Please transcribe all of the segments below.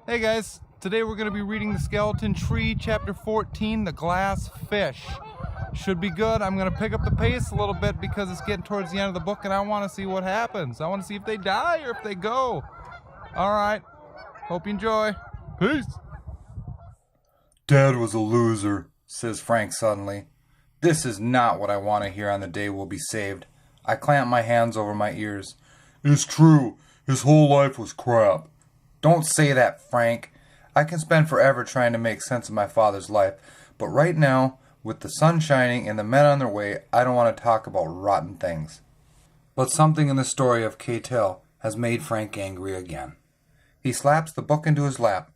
Hey guys, today we're going to be reading The Skeleton Tree, Chapter 14, The Glass Fish. Should be good. I'm going to pick up the pace a little bit because it's getting towards the end of the book and I want to see what happens. I want to see if they die or if they go. Alright, hope you enjoy. Peace! Dad was a loser, says Frank suddenly. This is not what I want to hear on the day we'll be saved. I clamp my hands over my ears. It's true. His whole life was crap. Don't say that, Frank. I can spend forever trying to make sense of my father's life, but right now, with the sun shining and the men on their way, I don't want to talk about rotten things. But something in the story of K-Tel has made Frank angry again. He slaps the book into his lap.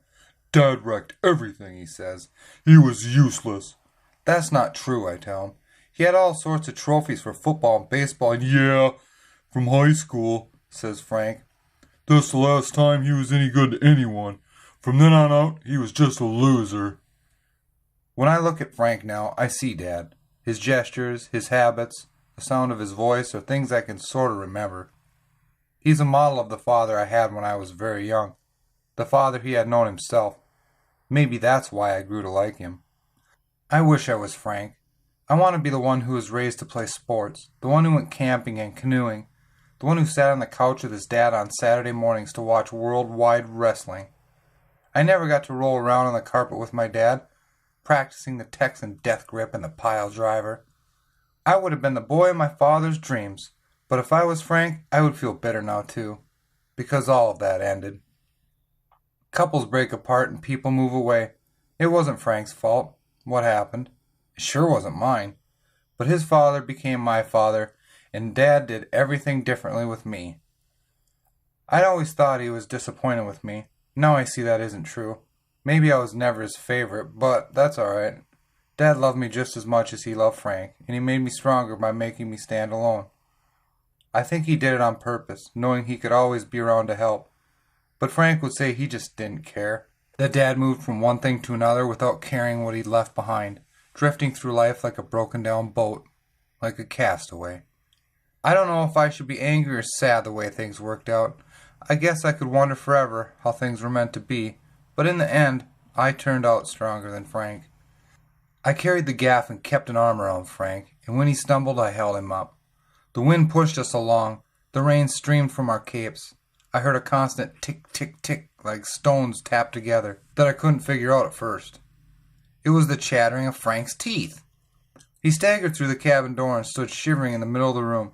Dad wrecked everything, he says. He was useless. That's not true, I tell him. He had all sorts of trophies for football and baseball, and yeah, from high school, says Frank. That's the last time he was any good to anyone. From then on out, he was just a loser. When I look at Frank now, I see Dad. His gestures, his habits, the sound of his voice are things I can sort of remember. He's a model of the father I had when I was very young. The father he had known himself. Maybe that's why I grew to like him. I wish I was Frank. I want to be the one who was raised to play sports, the one who went camping and canoeing, the one who sat on the couch with his dad on Saturday mornings to watch worldwide wrestling. I never got to roll around on the carpet with my dad, practicing the Texan death grip and the pile driver. I would have been the boy of my father's dreams, but if I was Frank, I would feel bitter now too, because all of that ended. Couples break apart and people move away. It wasn't Frank's fault. What happened? It sure wasn't mine. But his father became my father, and Dad did everything differently with me. I'd always thought he was disappointed with me. Now I see that isn't true. Maybe I was never his favorite, but that's alright. Dad loved me just as much as he loved Frank, and he made me stronger by making me stand alone. I think he did it on purpose, knowing he could always be around to help. But Frank would say he just didn't care. That Dad moved from one thing to another without caring what he'd left behind, drifting through life like a broken down boat, like a castaway. I don't know if I should be angry or sad the way things worked out. I guess I could wonder forever how things were meant to be, but in the end, I turned out stronger than Frank. I carried the gaff and kept an arm around Frank, and when he stumbled, I held him up. The wind pushed us along. The rain streamed from our capes. I heard a constant tick, tick, tick, like stones tapped together, that I couldn't figure out at first. It was the chattering of Frank's teeth. He staggered through the cabin door and stood shivering in the middle of the room.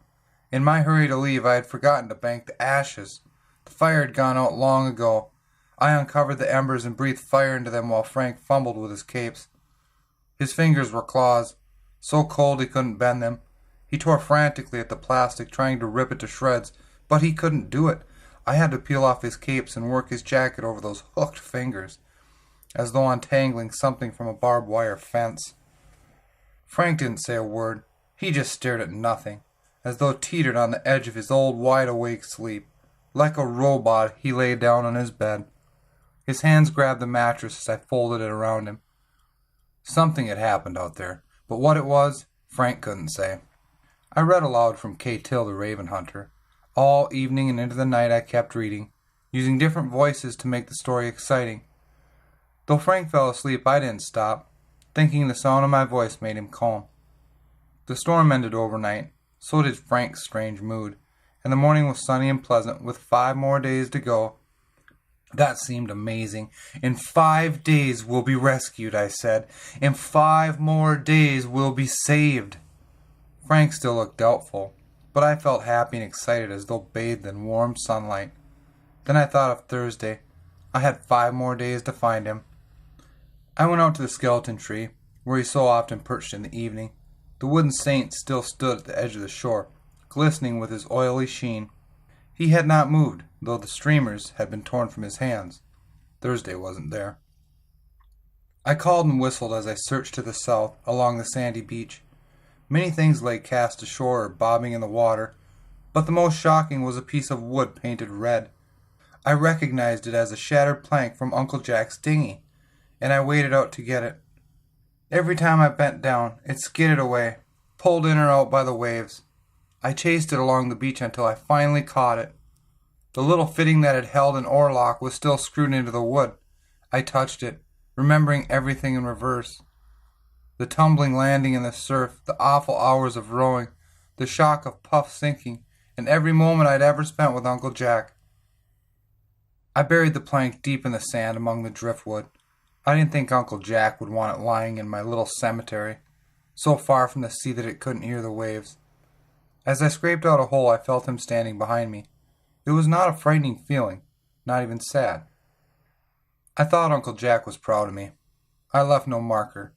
In my hurry to leave, I had forgotten to bank the ashes. The fire had gone out long ago. I uncovered the embers and breathed fire into them while Frank fumbled with his capes. His fingers were claws, so cold he couldn't bend them. He tore frantically at the plastic, trying to rip it to shreds, but he couldn't do it. I had to peel off his capes and work his jacket over those hooked fingers, as though untangling something from a barbed wire fence. Frank didn't say a word. He just stared at nothing, as though teetered on the edge of his old wide-awake sleep. Like a robot, he lay down on his bed. His hands grabbed the mattress as I folded it around him. Something had happened out there, but what it was, Frank couldn't say. I read aloud from K-Tel the Raven Hunter. All evening and into the night I kept reading, using different voices to make the story exciting. Though Frank fell asleep, I didn't stop, thinking the sound of my voice made him calm. The storm ended overnight, so did Frank's strange mood, and the morning was sunny and pleasant, with 5 more days to go. That seemed amazing. In 5 days we'll be rescued, I said. In 5 more days we'll be saved. Frank still looked doubtful, but I felt happy and excited as though bathed in warm sunlight. Then I thought of Thursday. I had 5 more days to find him. I went out to the skeleton tree, where he so often perched in the evening. The wooden saint still stood at the edge of the shore, glistening with his oily sheen. He had not moved, though the streamers had been torn from his hands. Thursday wasn't there. I called and whistled as I searched to the south, along the sandy beach. Many things lay cast ashore or bobbing in the water, but the most shocking was a piece of wood painted red. I recognized it as a shattered plank from Uncle Jack's dinghy, and I waded out to get it. Every time I bent down, it skidded away, pulled in or out by the waves. I chased it along the beach until I finally caught it. The little fitting that had held an oarlock was still screwed into the wood, I touched it, remembering everything in reverse. The tumbling landing in the surf, the awful hours of rowing, the shock of Puff sinking, and every moment I'd ever spent with Uncle Jack. I buried the plank deep in the sand among the driftwood. I didn't think Uncle Jack would want it lying in my little cemetery, so far from the sea that it couldn't hear the waves. As I scraped out a hole, I felt him standing behind me. It was not a frightening feeling, not even sad. I thought Uncle Jack was proud of me. I left no marker.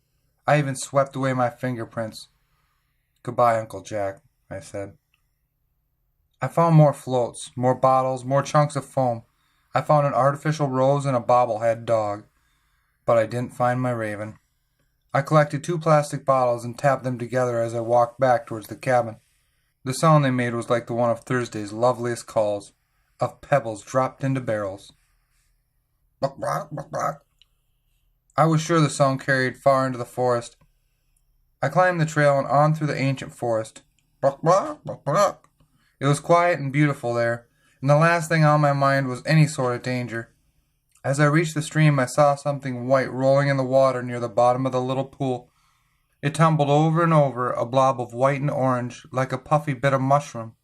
I even swept away my fingerprints. "Goodbye, Uncle Jack," I said. I found more floats, more bottles, more chunks of foam. I found an artificial rose and a bobblehead dog. But I didn't find my raven. I collected 2 plastic bottles and tapped them together as I walked back towards the cabin. The sound they made was like the one of Thursday's loveliest calls, of pebbles dropped into barrels. Buck, buck, buck, buck. I was sure the song carried far into the forest. I climbed the trail and on through the ancient forest. Buck, buck, buck, buck. It was quiet and beautiful there, and the last thing on my mind was any sort of danger. As I reached the stream, I saw something white rolling in the water near the bottom of the little pool. It tumbled over and over, a blob of white and orange, like a puffy bit of mushroom.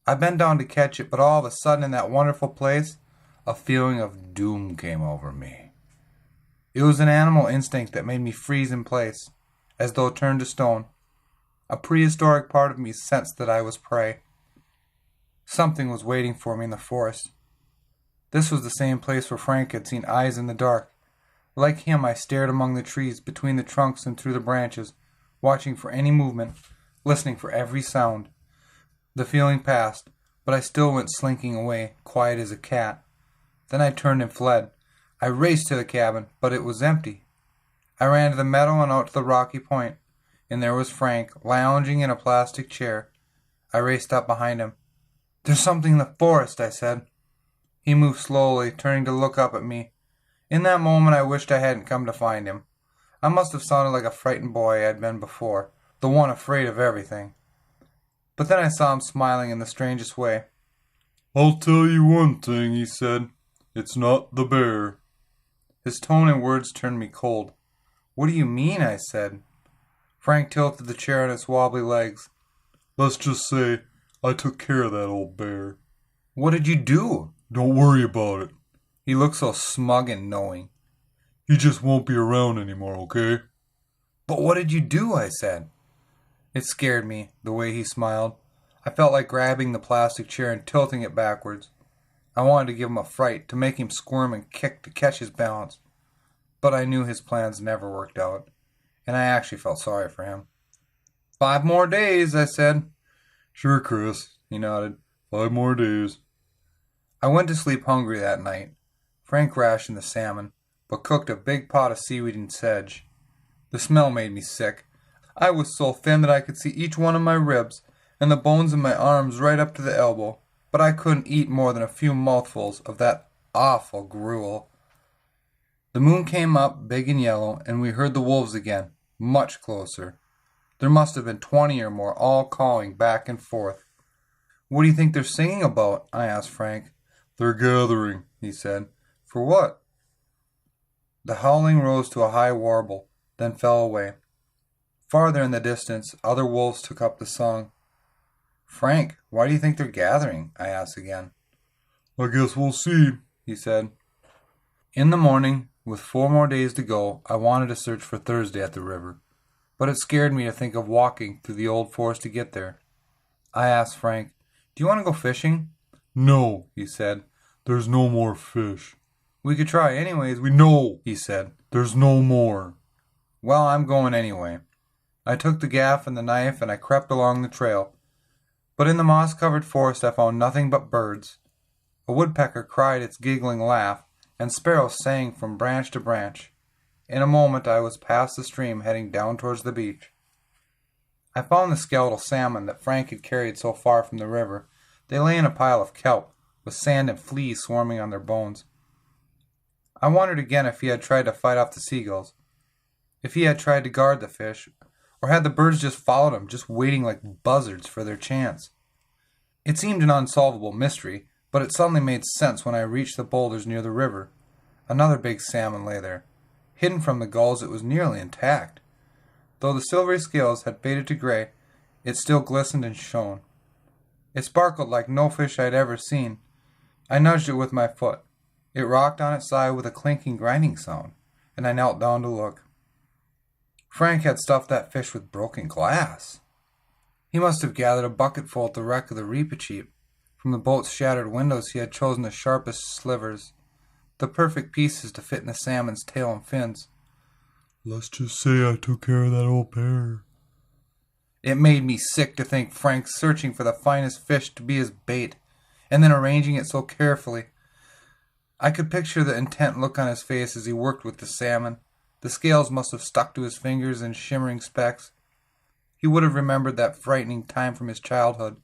I bent down to catch it, but all of a sudden in that wonderful place, a feeling of doom came over me. It was an animal instinct that made me freeze in place, as though turned to stone. A prehistoric part of me sensed that I was prey. Something was waiting for me in the forest. This was the same place where Frank had seen eyes in the dark. Like him, I stared among the trees, between the trunks and through the branches, watching for any movement, listening for every sound. The feeling passed, but I still went slinking away, quiet as a cat. Then I turned and fled. I raced to the cabin, but it was empty. I ran to the meadow and out to the rocky point, and there was Frank, lounging in a plastic chair. I raced up behind him. "There's something in the forest," I said. He moved slowly, turning to look up at me. In that moment I wished I hadn't come to find him. I must have sounded like a frightened boy I had been before, the one afraid of everything. But then I saw him smiling in the strangest way. "I'll tell you one thing," he said. "It's not the bear." His tone and words turned me cold. "What do you mean?" I said. Frank tilted the chair on its wobbly legs. "Let's just say I took care of that old bear." "What did you do?" "Don't worry about it." He looked so smug and knowing. "He just won't be around anymore, okay?" "But what did you do?" I said. It scared me, the way he smiled. I felt like grabbing the plastic chair and tilting it backwards. I wanted to give him a fright, to make him squirm and kick to catch his balance. But I knew his plans never worked out, and I actually felt sorry for him. "5 more days," I said. "Sure, Chris," he nodded. 5 more days. I went to sleep hungry that night. Frank rationed the salmon, but cooked a big pot of seaweed and sedge. The smell made me sick. I was so thin that I could see each one of my ribs, and the bones in my arms right up to the elbow, but I couldn't eat more than a few mouthfuls of that awful gruel. The moon came up, big and yellow, and we heard the wolves again, much closer. There must have been 20 or more, all calling back and forth. "What do you think they're singing about?" I asked Frank. "They're gathering," he said. "For what?" The howling rose to a high warble, then fell away. Farther in the distance, other wolves took up the song. "Frank, why do you think they're gathering?" I asked again. "I guess we'll see," he said. In the morning, with 4 more days to go, I wanted to search for Thursday at the river, but it scared me to think of walking through the old forest to get there. I asked Frank, "Do you want to go fishing?" "No," he said. "There's no more fish." "We could try anyways. No," he said. "There's no more." "Well, I'm going anyway." I took the gaff and the knife and I crept along the trail. But in the moss-covered forest I found nothing but birds. A woodpecker cried its giggling laugh, and sparrows sang from branch to branch. In a moment I was past the stream, heading down towards the beach. I found the skeletal salmon that Frank had carried so far from the river. They lay in a pile of kelp, with sand and fleas swarming on their bones. I wondered again if he had tried to fight off the seagulls, if he had tried to guard the fish, or had the birds just followed him, just waiting like buzzards for their chance. It seemed an unsolvable mystery, but it suddenly made sense when I reached the boulders near the river. Another big salmon lay there. Hidden from the gulls, it was nearly intact. Though the silvery scales had faded to gray, it still glistened and shone. It sparkled like no fish I'd ever seen. I nudged it with my foot. It rocked on its side with a clinking, grinding sound, and I knelt down to look. Frank had stuffed that fish with broken glass. He must have gathered a bucketful at the wreck of the Reepicheep. From the boat's shattered windows he had chosen the sharpest slivers, the perfect pieces to fit in the salmon's tail and fins. Let's just say I took care of that old bear. It made me sick to think Frank searching for the finest fish to be his bait, and then arranging it so carefully. I could picture the intent look on his face as he worked with the salmon. The scales must have stuck to his fingers in shimmering specks. He would have remembered that frightening time from his childhood,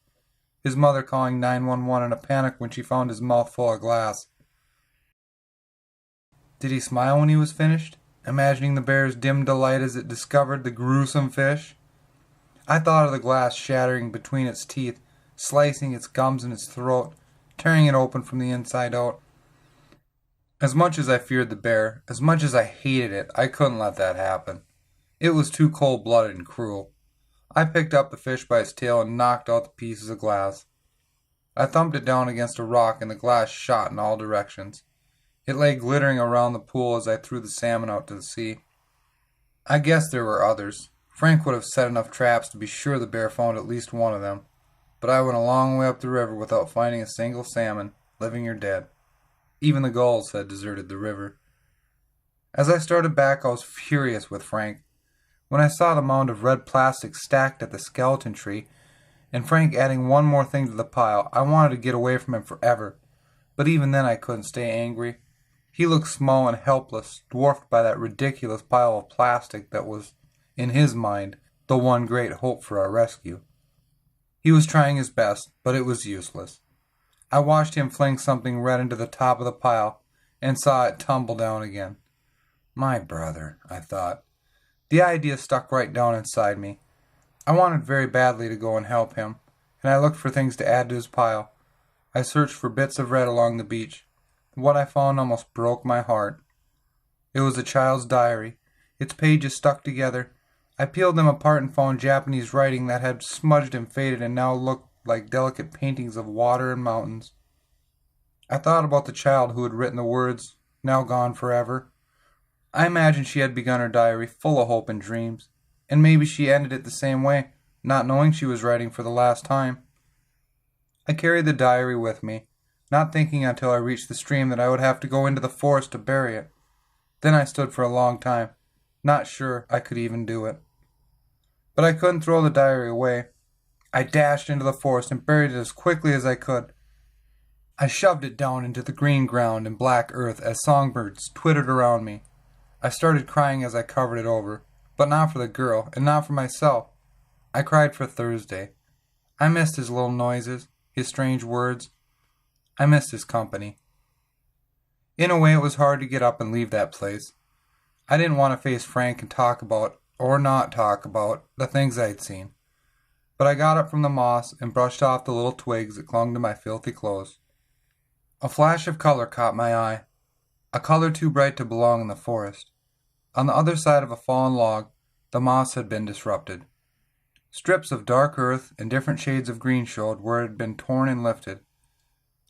his mother calling 911 in a panic when she found his mouth full of glass. Did he smile when he was finished, imagining the bear's dim delight as it discovered the gruesome fish? I thought of the glass shattering between its teeth, slicing its gums and its throat, tearing it open from the inside out. As much as I feared the bear, as much as I hated it, I couldn't let that happen. It was too cold-blooded and cruel. I picked up the fish by its tail and knocked out the pieces of glass. I thumped it down against a rock and the glass shot in all directions. It lay glittering around the pool as I threw the salmon out to the sea. I guess there were others. Frank would have set enough traps to be sure the bear found at least one of them. But I went a long way up the river without finding a single salmon, living or dead. Even the gulls had deserted the river. As I started back, I was furious with Frank. When I saw the mound of red plastic stacked at the skeleton tree, and Frank adding one more thing to the pile, I wanted to get away from him forever. But even then I couldn't stay angry. He looked small and helpless, dwarfed by that ridiculous pile of plastic that was, in his mind, the one great hope for our rescue. He was trying his best, but it was useless. I watched him fling something red into the top of the pile, and saw it tumble down again. My brother, I thought. The idea stuck right down inside me. I wanted very badly to go and help him, and I looked for things to add to his pile. I searched for bits of red along the beach. What I found almost broke my heart. It was a child's diary. Its pages stuck together. I peeled them apart and found Japanese writing that had smudged and faded and now looked like delicate paintings of water and mountains. I thought about the child who had written the words, now gone forever. I imagined she had begun her diary full of hope and dreams, and maybe she ended it the same way, not knowing she was writing for the last time. I carried the diary with me, not thinking until I reached the stream that I would have to go into the forest to bury it. Then I stood for a long time, not sure I could even do it. But I couldn't throw the diary away. I dashed into the forest and buried it as quickly as I could. I shoved it down into the green ground and black earth as songbirds twittered around me. I started crying as I covered it over, but not for the girl, and not for myself. I cried for Thursday. I missed his little noises, his strange words. I missed his company. In a way, it was hard to get up and leave that place. I didn't want to face Frank and talk about, or not talk about, the things I'd seen. But I got up from the moss and brushed off the little twigs that clung to my filthy clothes. A flash of color caught my eye, a color too bright to belong in the forest. On the other side of a fallen log, the moss had been disrupted. Strips of dark earth and different shades of green showed where it had been torn and lifted.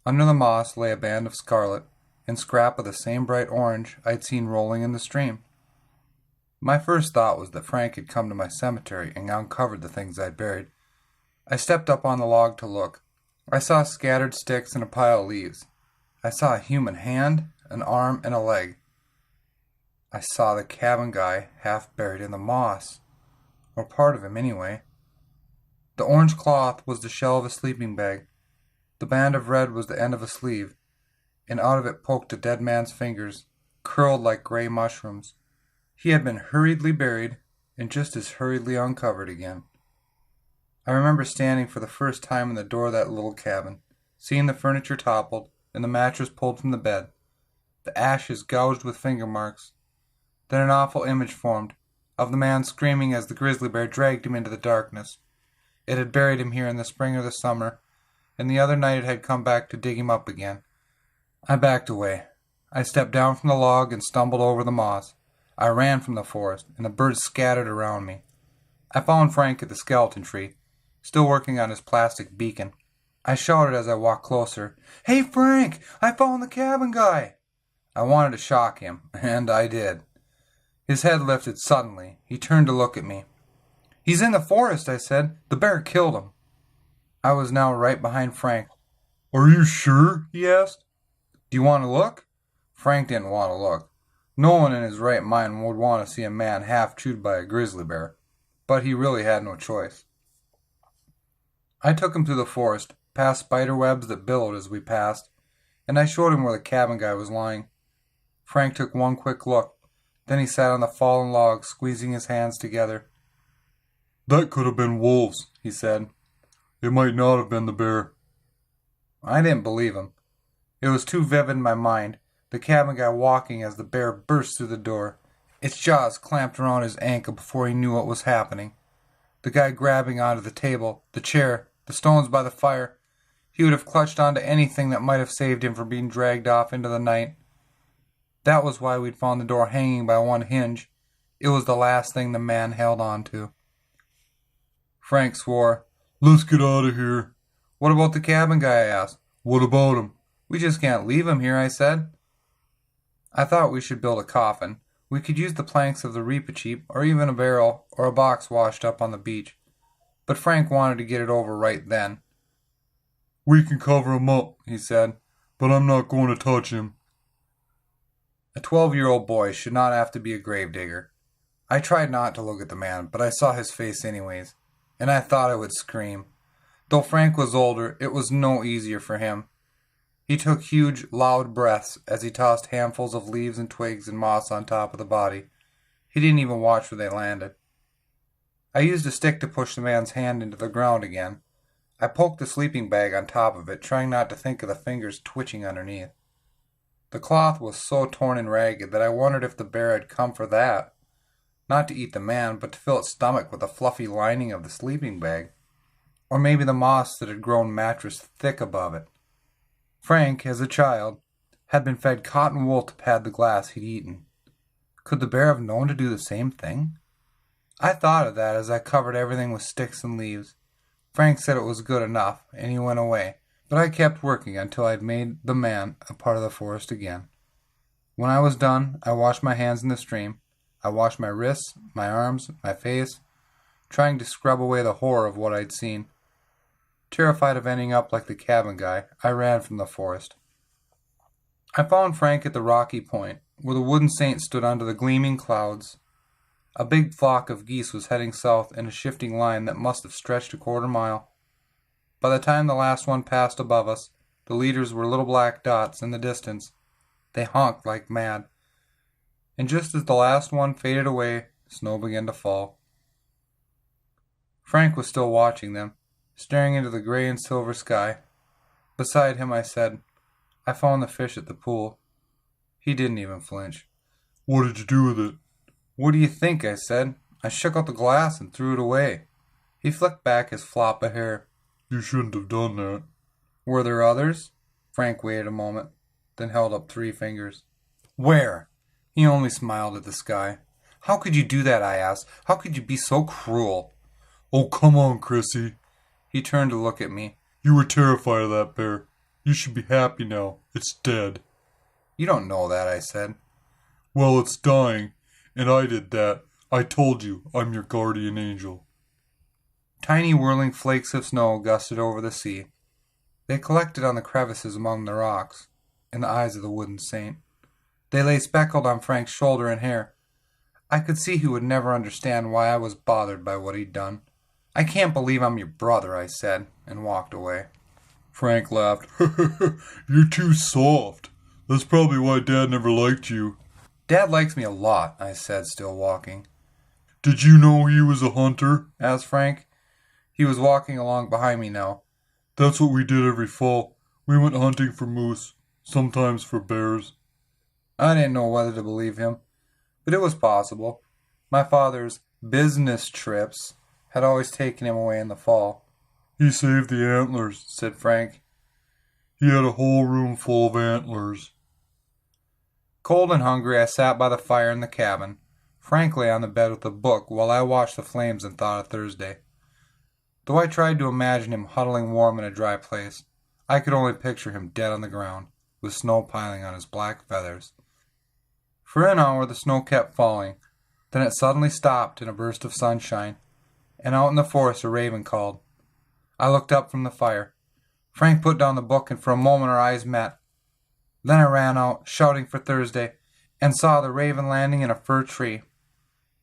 Under the moss lay a band of scarlet, and scrap of the same bright orange I'd seen rolling in the stream. My first thought was that Frank had come to my cemetery and uncovered the things I'd buried. I stepped up on the log to look. I saw scattered sticks and a pile of leaves. I saw a human hand, an arm, and a leg. I saw the cabin guy half buried in the moss, or part of him anyway. The orange cloth was the shell of a sleeping bag. The band of red was the end of a sleeve, and out of it poked a dead man's fingers, curled like gray mushrooms. He had been hurriedly buried, and just as hurriedly uncovered again. I remember standing for the first time in the door of that little cabin, seeing the furniture toppled, and the mattress pulled from the bed, the ashes gouged with finger marks. Then an awful image formed, of the man screaming as the grizzly bear dragged him into the darkness. It had buried him here in the spring or the summer, and the other night it had come back to dig him up again. I backed away. I stepped down from the log and stumbled over the moss. I ran from the forest, and the birds scattered around me. I found Frank at the skeleton tree, still working on his plastic beacon. I shouted as I walked closer, "Hey Frank, I found the cabin guy!" I wanted to shock him, and I did. His head lifted suddenly. He turned to look at me. "He's in the forest," I said. "The bear killed him." I was now right behind Frank. Are you sure? He asked. "Do you want to look?" Frank didn't want to look. No one in his right mind would want to see a man half chewed by a grizzly bear, but he really had no choice. I took him through the forest, past spider webs that billowed as we passed, and I showed him where the cabin guy was lying. Frank took one quick look, then he sat on the fallen log, squeezing his hands together. That could have been wolves, he said. It might not have been the bear. I didn't believe him. It was too vivid in my mind, the cabin guy walking as the bear burst through the door, its jaws clamped around his ankle before he knew what was happening. The guy grabbing onto the table, the chair, the stones by the fire. He would have clutched onto anything that might have saved him from being dragged off into the night. That was why we'd found the door hanging by one hinge. It was the last thing the man held on to. Frank swore. Let's get out of here. What about the cabin guy? I asked. What about him? We just can't leave him here, I said. I thought we should build a coffin. We could use the planks of the reepicheep, or even a barrel, or a box washed up on the beach. But Frank wanted to get it over right then. We can cover him up, he said, but I'm not going to touch him. A 12-year-old boy should not have to be a gravedigger. I tried not to look at the man, but I saw his face anyways, and I thought I would scream. Though Frank was older, it was no easier for him. He took huge, loud breaths as he tossed handfuls of leaves and twigs and moss on top of the body. He didn't even watch where they landed. I used a stick to push the man's hand into the ground again. I poked the sleeping bag on top of it, trying not to think of the fingers twitching underneath. The cloth was so torn and ragged that I wondered if the bear had come for that. Not to eat the man, but to fill its stomach with the fluffy lining of the sleeping bag. Or maybe the moss that had grown mattress thick above it. Frank, as a child, had been fed cotton wool to pad the glass he'd eaten. Could the bear have known to do the same thing? I thought of that as I covered everything with sticks and leaves. Frank said it was good enough, and he went away, but I kept working until I'd made the man a part of the forest again. When I was done, I washed my hands in the stream. I washed my wrists, my arms, my face, trying to scrub away the horror of what I'd seen. Terrified of ending up like the cabin guy, I ran from the forest. I found Frank at the rocky point, where the wooden saint stood under the gleaming clouds. A big flock of geese was heading south in a shifting line that must have stretched a quarter-mile. By the time the last one passed above us, the leaders were little black dots in the distance. They honked like mad. And just as the last one faded away, snow began to fall. Frank was still watching them, staring into the gray and silver sky. Beside him, I said, "I found the fish at the pool." He didn't even flinch. What did you do with it? "What do you think?" I said. "I shook out the glass and threw it away." He flicked back his flop of hair. You shouldn't have done that. "Were there others?" Frank waited a moment, then held up 3 fingers. "Where?" He only smiled at the sky. "How could you do that?" I asked. "How could you be so cruel?" Oh, come on, Chrissy. He turned to look at me. You were terrified of that bear. You should be happy now. It's dead. "You don't know that," I said. Well, it's dying, and I did that. I told you, I'm your guardian angel. Tiny whirling flakes of snow gusted over the sea. They collected on the crevices among the rocks, in the eyes of the wooden saint. They lay speckled on Frank's shoulder and hair. I could see he would never understand why I was bothered by what he'd done. "I can't believe I'm your brother," I said, and walked away. Frank laughed. You're too soft. That's probably why Dad never liked you. "Dad likes me a lot," I said, still walking. Did you know he was a hunter? Asked Frank. He was walking along behind me now. That's what we did every fall. We went hunting for moose, sometimes for bears. I didn't know whether to believe him, but it was possible. My father's business trips had always taken him away in the fall. He saved the antlers, said Frank. He had a whole room full of antlers. Cold and hungry, I sat by the fire in the cabin. Frank lay on the bed with a book while I watched the flames and thought of Thursday. Though I tried to imagine him huddling warm in a dry place, I could only picture him dead on the ground, with snow piling on his black feathers. For an hour the snow kept falling, then it suddenly stopped in a burst of sunshine, and out in the forest a raven called. I looked up from the fire. Frank put down the book, and for a moment our eyes met. Then I ran out, shouting for Thursday, and saw the raven landing in a fir tree.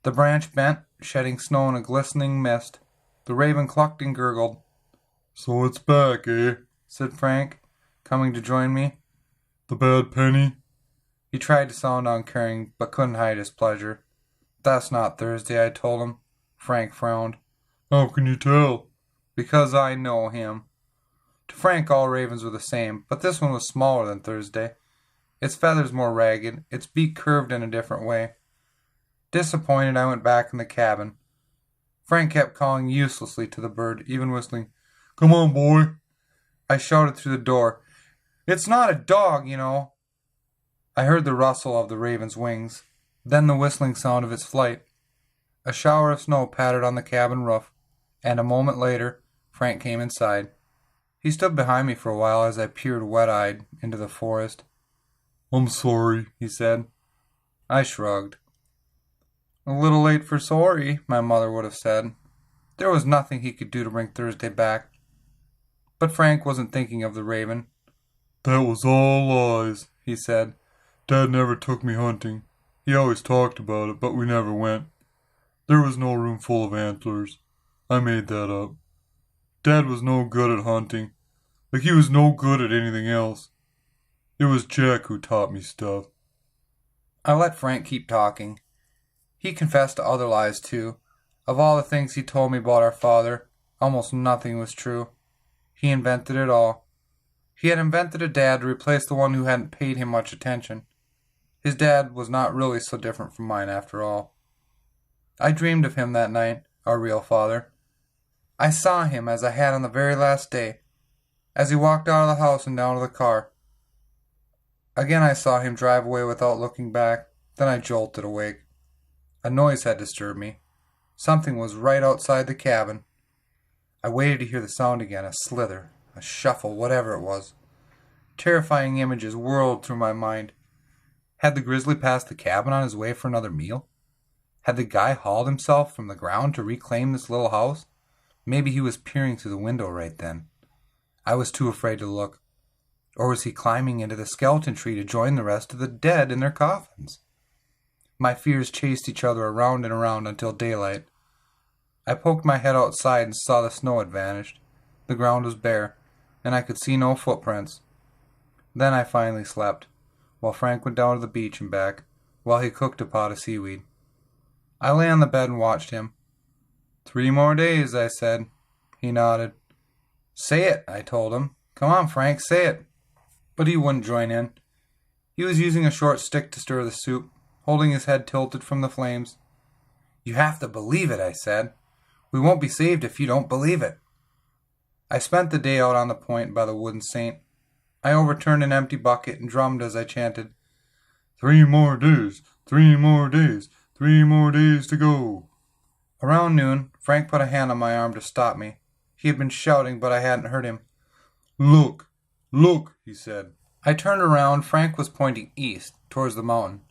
The branch bent, shedding snow in a glistening mist. The raven clucked and gurgled. So it's back, eh? Said Frank, coming to join me. The bad penny? He tried to sound uncaring, but couldn't hide his pleasure. That's not Thursday, I told him. Frank frowned. How can you tell? Because I know him. To Frank all ravens were the same, but this one was smaller than Thursday. Its feathers more ragged, its beak curved in a different way. Disappointed, I went back in the cabin. Frank kept calling uselessly to the bird, even whistling, Come on, boy. I shouted through the door, It's not a dog, you know. I heard the rustle of the raven's wings, then the whistling sound of its flight. A shower of snow pattered on the cabin roof, and a moment later, Frank came inside. He stood behind me for a while as I peered wet-eyed into the forest. I'm sorry, he said. I shrugged. A little late for sorry, my mother would have said. There was nothing he could do to bring Thursday back. But Frank wasn't thinking of the raven. That was all lies, he said. Dad never took me hunting. He always talked about it, but we never went. There was no room full of antlers. I made that up. Dad was no good at hunting. Like he was no good at anything else. It was Jack who taught me stuff. I let Frank keep talking. He confessed to other lies, too. Of all the things he told me about our father, almost nothing was true. He invented it all. He had invented a dad to replace the one who hadn't paid him much attention. His dad was not really so different from mine after all. I dreamed of him that night, our real father. I saw him as I had on the very last day, as he walked out of the house and down to the car. Again I saw him drive away without looking back, then I jolted awake. A noise had disturbed me. Something was right outside the cabin. I waited to hear the sound again, a slither, a shuffle, whatever it was. Terrifying images whirled through my mind. Had the grizzly passed the cabin on his way for another meal? Had the guy hauled himself from the ground to reclaim this little house? Maybe he was peering through the window right then. I was too afraid to look. Or was he climbing into the skeleton tree to join the rest of the dead in their coffins? My fears chased each other around and around until daylight. I poked my head outside and saw the snow had vanished. The ground was bare, and I could see no footprints. Then I finally slept, while Frank went down to the beach and back, while he cooked a pot of seaweed. I lay on the bed and watched him. 3 more days, I said. He nodded. Say it, I told him. Come on, Frank, say it. But he wouldn't join in. He was using a short stick to stir the soup, holding his head tilted from the flames. You have to believe it, I said. We won't be saved if you don't believe it. I spent the day out on the point by the wooden saint. I overturned an empty bucket and drummed as I chanted, 3 more days, 3 more days, 3 more days to go. Around noon, Frank put a hand on my arm to stop me. He had been shouting, but I hadn't heard him. Look, look, he said. I turned around. Frank was pointing east, towards the mountain.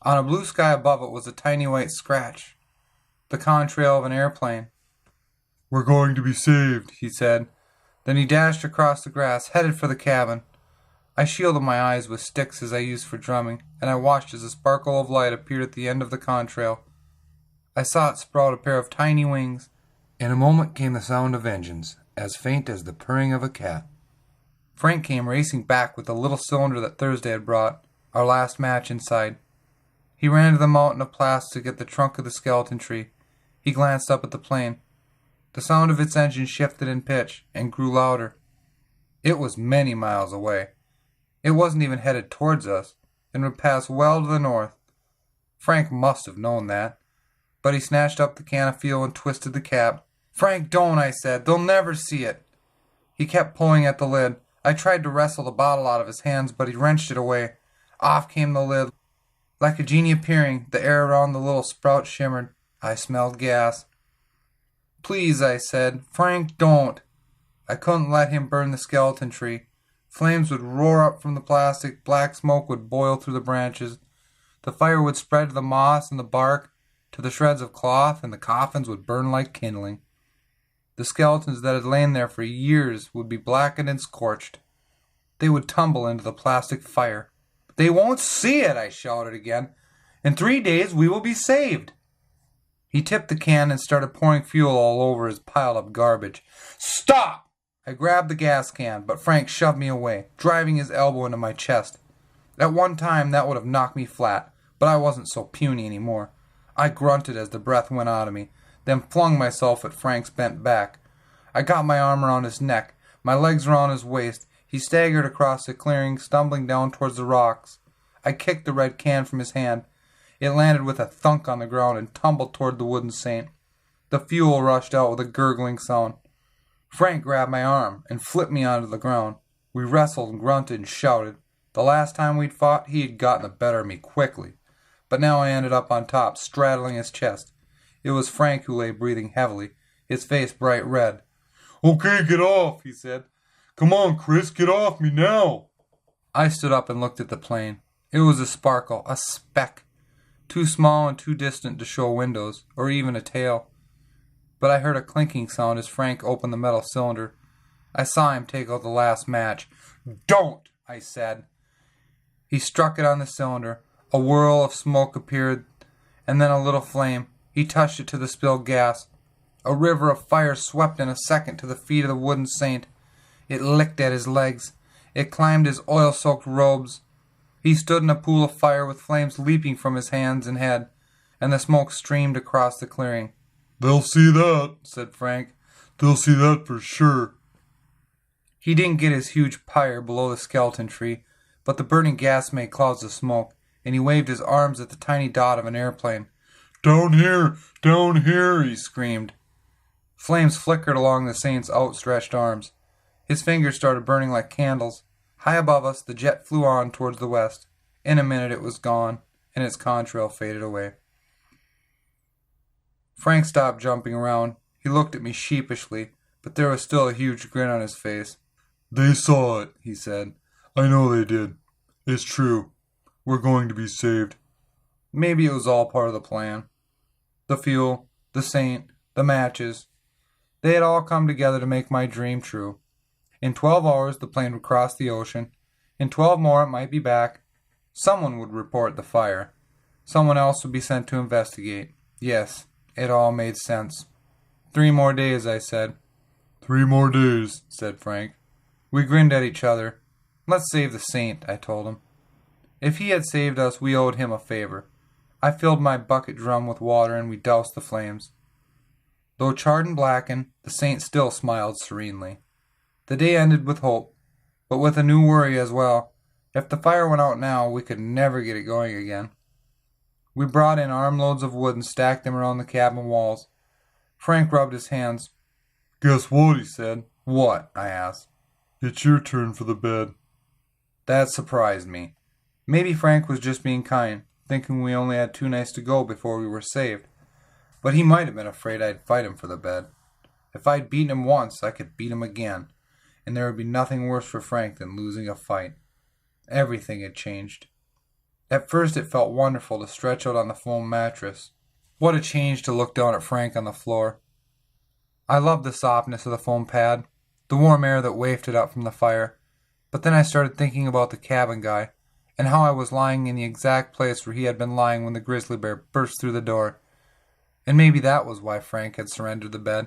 On a blue sky above it was a tiny white scratch, the contrail of an airplane. We're going to be saved, he said. Then he dashed across the grass, headed for the cabin. I shielded my eyes with sticks as I used for drumming, and I watched as a sparkle of light appeared at the end of the contrail. I saw it sprout a pair of tiny wings. In a moment came the sound of engines, as faint as the purring of a cat. Frank came racing back with the little cylinder that Thursday had brought, our last match inside. He ran to the mountain of plastic at the trunk of the skeleton tree. He glanced up at the plane. The sound of its engine shifted in pitch and grew louder. It was many miles away. It wasn't even headed towards us, and would pass well to the north. Frank must have known that. But he snatched up the can of fuel and twisted the cap. Frank, don't, I said. They'll never see it. He kept pulling at the lid. I tried to wrestle the bottle out of his hands, but he wrenched it away. Off came the lid. Like a genie appearing, the air around the little sprout shimmered. I smelled gas. Please, I said. Frank, don't. I couldn't let him burn the skeleton tree. Flames would roar up from the plastic, black smoke would boil through the branches. The fire would spread to the moss and the bark, to the shreds of cloth, and the coffins would burn like kindling. The skeletons that had lain there for years would be blackened and scorched. They would tumble into the plastic fire. They won't see it, I shouted again. In 3 days we will be saved. He tipped the can and started pouring fuel all over his piled-up garbage. Stop! I grabbed the gas can, but Frank shoved me away, driving his elbow into my chest. At one time that would have knocked me flat, but I wasn't so puny anymore. I grunted as the breath went out of me, then flung myself at Frank's bent back. I got my arm around his neck, my legs around his waist. He staggered across the clearing, stumbling down towards the rocks. I kicked the red can from his hand. It landed with a thunk on the ground and tumbled toward the wooden saint. The fuel rushed out with a gurgling sound. Frank grabbed my arm and flipped me onto the ground. We wrestled and grunted and shouted. The last time we'd fought, he had gotten the better of me quickly. But now I ended up on top, straddling his chest. It was Frank who lay breathing heavily, his face bright red. Okay, get off, he said. Come on, Chris, get off me now. I stood up and looked at the plane. It was a sparkle, a speck, too small and too distant to show windows, or even a tail. But I heard a clinking sound as Frank opened the metal cylinder. I saw him take out the last match. Don't, I said. He struck it on the cylinder. A whirl of smoke appeared, and then a little flame. He touched it to the spilled gas. A river of fire swept in a second to the feet of the wooden saint. It licked at his legs. It climbed his oil-soaked robes. He stood in a pool of fire with flames leaping from his hands and head, and the smoke streamed across the clearing. They'll see that, said Frank. They'll see that for sure. He didn't get his huge pyre below the skeleton tree, but the burning gas made clouds of smoke, and he waved his arms at the tiny dot of an airplane. Down here, he screamed. Flames flickered along the saint's outstretched arms. His fingers started burning like candles. High above us, the jet flew on towards the west. In a minute it was gone, and its contrail faded away. Frank stopped jumping around. He looked at me sheepishly, but there was still a huge grin on his face. They saw it, he said. I know they did. It's true. We're going to be saved. Maybe it was all part of the plan. The fuel, the saint, the matches. They had all come together to make my dream true. In 12 hours the plane would cross the ocean. In 12 more it might be back. Someone would report the fire. Someone else would be sent to investigate. Yes, it all made sense. 3 more days, I said. 3 more days, said Frank. We grinned at each other. Let's save the saint, I told him. If he had saved us, we owed him a favor. I filled my bucket drum with water and we doused the flames. Though charred and blackened, the saint still smiled serenely. The day ended with hope, but with a new worry as well. If the fire went out now, we could never get it going again. We brought in armloads of wood and stacked them around the cabin walls. Frank rubbed his hands. Guess what, he said. What? I asked. It's your turn for the bed. That surprised me. Maybe Frank was just being kind, thinking we only had 2 nights to go before we were saved. But he might have been afraid I'd fight him for the bed. If I'd beaten him once, I could beat him again, and there would be nothing worse for Frank than losing a fight. Everything had changed. At first it felt wonderful to stretch out on the foam mattress. What a change to look down at Frank on the floor. I loved the softness of the foam pad, the warm air that wafted up from the fire, but then I started thinking about the cabin guy, and how I was lying in the exact place where he had been lying when the grizzly bear burst through the door. And maybe that was why Frank had surrendered the bed.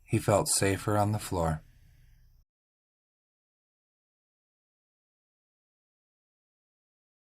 He felt safer on the floor.